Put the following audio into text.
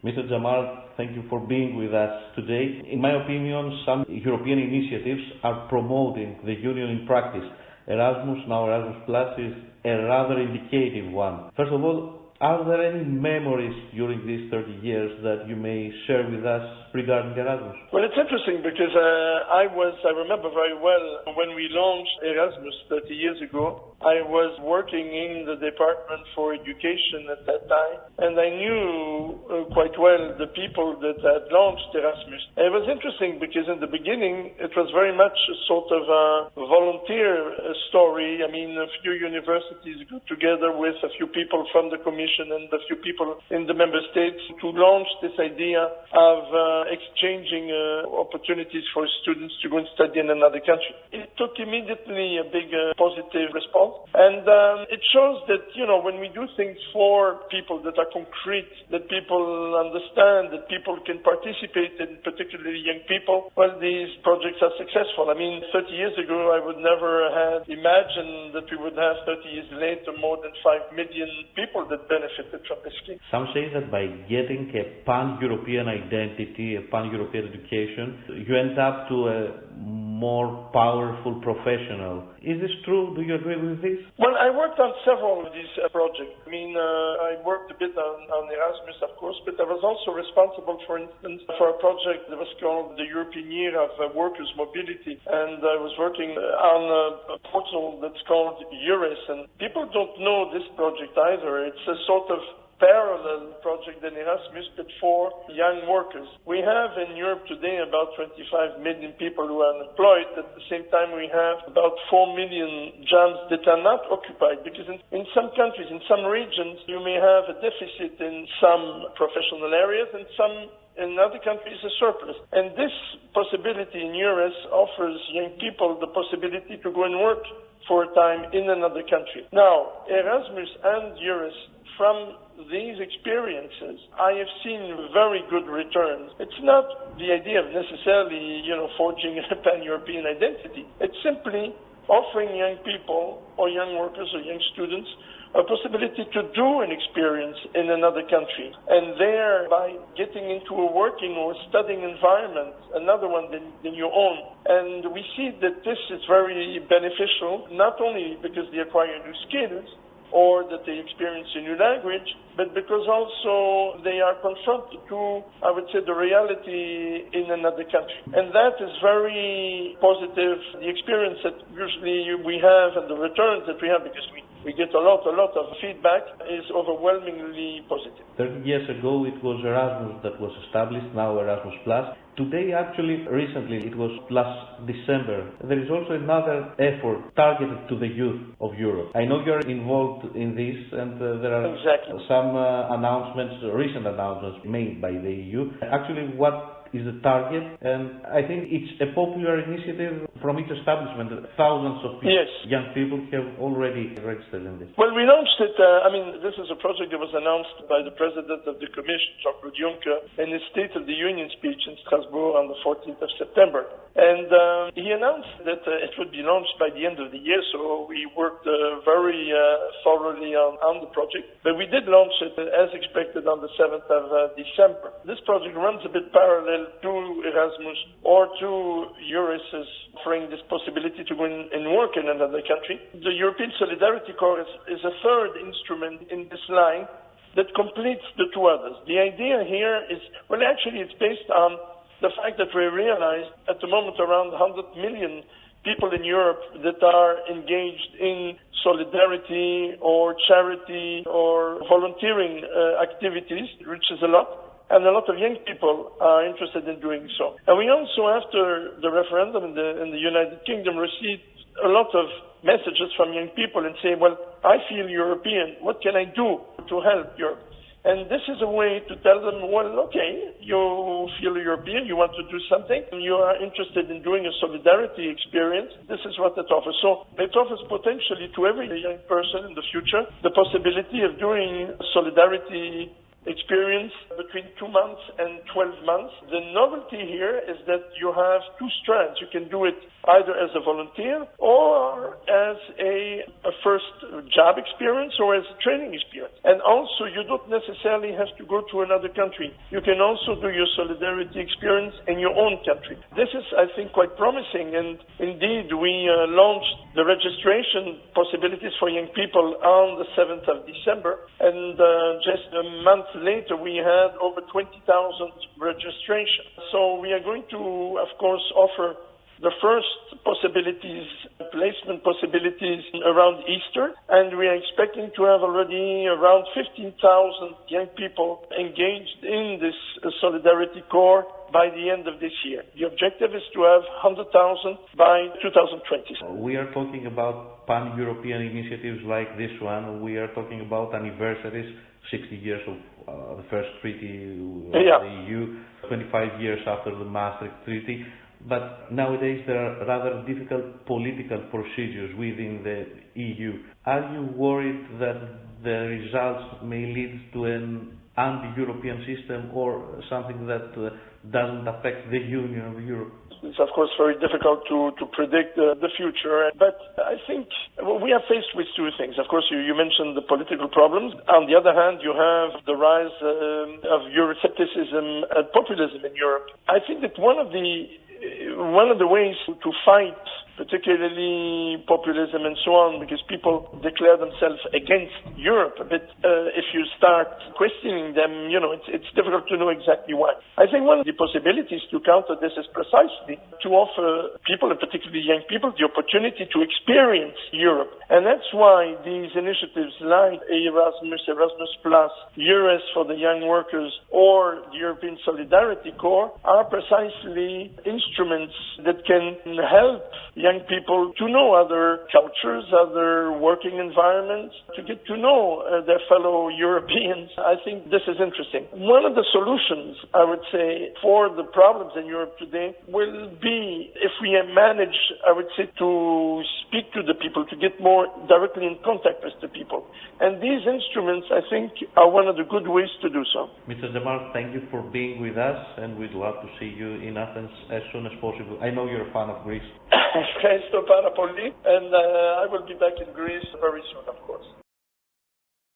Mr. Jamar, thank you for being with us today. In my opinion, some European initiatives are promoting the Union in practice. Erasmus, now Erasmus Plus, is a rather indicative one. First of all, are there any memories during these 30 years that you may share with us regarding Erasmus? Well, it's interesting because I remember very well when we launched Erasmus 30 years ago. I was working in the Department for Education at that time, and I knew quite well the people that had launched Erasmus. And it was interesting because in the beginning it was very much a sort of a volunteer story. I mean, a few universities got together with a few people from the Commission and a few people in the member states to launch this idea of exchanging opportunities for students to go and study in another country. It took immediately a big positive response. And it shows that, when we do things for people that are concrete, that people understand, that people can participate in, particularly young people, well, these projects are successful. I mean, 30 years ago, I would never have imagined that we would have 30 years later more than 5 million people that benefited from this scheme. Some say that by getting a pan-European identity, a pan-European education, you end up to a more powerful professional. Is this true? Do you agree with this? Well, I worked on several of these projects. I mean, I worked a bit on Erasmus, of course, but I was also responsible, for instance, for a project that was called the European Year of Workers' Mobility, and I was working on a portal that's called EURES, and people don't know this project either. It's a sort of parallel project than Erasmus, but for young workers. We have in Europe today about 25 million people who are unemployed. At the same time, we have about 4 million jobs that are not occupied, because in some countries, in some regions, you may have a deficit in some professional areas and in other countries a surplus. And this possibility in EURES offers young people the possibility to go and work for a time in another country. Now, Erasmus and EURES, from these experiences, I have seen very good returns. It's not the idea of necessarily, forging a pan-European identity. It's simply offering young people or young workers or young students a possibility to do an experience in another country, and thereby getting into a working or studying environment, another one than your own. And we see that this is very beneficial, not only because they acquire new skills, or that they experience a new language, but because also they are confronted to, I would say, the reality in another country. And that is very positive. The experience that usually we have and the returns that we have, because we get a lot of feedback, is overwhelmingly positive. 30 years ago it was Erasmus that was established, now Erasmus Plus. Today, actually, recently, it was last December. There is also another effort targeted to the youth of Europe. I know you're involved in this, and there are some recent announcements made by the EU. Actually, what is the target? And I think it's a popular initiative from its establishment. Thousands of people, yes, young people have already registered in this. Well, we launched it, this is a project that was announced by the President of the Commission, Jean-Claude Juncker, in his State of the Union speech in Strasbourg on the 14th of September. And he announced that it would be launched by the end of the year, so we worked very thoroughly on the project. But we did launch it, as expected, on the 7th of December. This project runs a bit parallel to Erasmus or to EURES, offering this possibility to go and work in another country. The European Solidarity Corps is a third instrument in this line that completes the two others. The idea here is, well, actually it's based on the fact that we realize at the moment around 100 million people in Europe that are engaged in solidarity or charity or volunteering activities, which is a lot. And a lot of young people are interested in doing so. And we also, after the referendum in the United Kingdom, received a lot of messages from young people and say, well, I feel European. What can I do to help Europe? And this is a way to tell them, well, okay, you feel European, you want to do something, you are interested in doing a solidarity experience, this is what it offers. So it offers potentially to every young person in the future the possibility of doing solidarity experience between 2 months and 12 months. The novelty here is that you have two strands. You can do it either as a volunteer or as a first job experience or as a training experience. And also, you don't necessarily have to go to another country. You can also do your solidarity experience in your own country. This is, I think, quite promising, and indeed, we launched the registration possibilities for young people on the 7th of December, and just a month later, we had over 20,000 registrations. So we are going to, of course, offer the first possibilities, placement possibilities around Easter, and we are expecting to have already around 15,000 young people engaged in this Solidarity Corps by the end of this year. The objective is to have 100,000 by 2020. We are talking about pan-European initiatives like this one. We are talking about anniversaries, 60 years of the first treaty of the EU, 25 years after the Maastricht Treaty. But nowadays there are rather difficult political procedures within the EU. Are you worried that the results may lead to an anti-European system or something that doesn't affect the Union of Europe? It's of course very difficult to predict the future, but I think we are faced with two things. Of course, you mentioned the political problems. On the other hand, you have the rise of Euroscepticism and populism in Europe. I think that one of the ways to fight particularly populism and so on, because people declare themselves against Europe. But if you start questioning them, it's difficult to know exactly why. I think one of the possibilities to counter this is precisely to offer people, and particularly young people, the opportunity to experience Europe. And that's why these initiatives like Erasmus Plus, Eures for the young workers, or the European Solidarity Corps are precisely instruments that can help young people to know other cultures, other working environments, to get to know their fellow Europeans. I think this is interesting. One of the solutions, I would say, for the problems in Europe today will be if we manage, I would say, to speak to the people, to get more directly in contact with the people. And these instruments, I think, are one of the good ways to do so. Mr. Jamar, thank you for being with us, and we'd love to see you in Athens as soon as possible. I know you're a fan of Greece. And I will be back in Greece very soon, of course.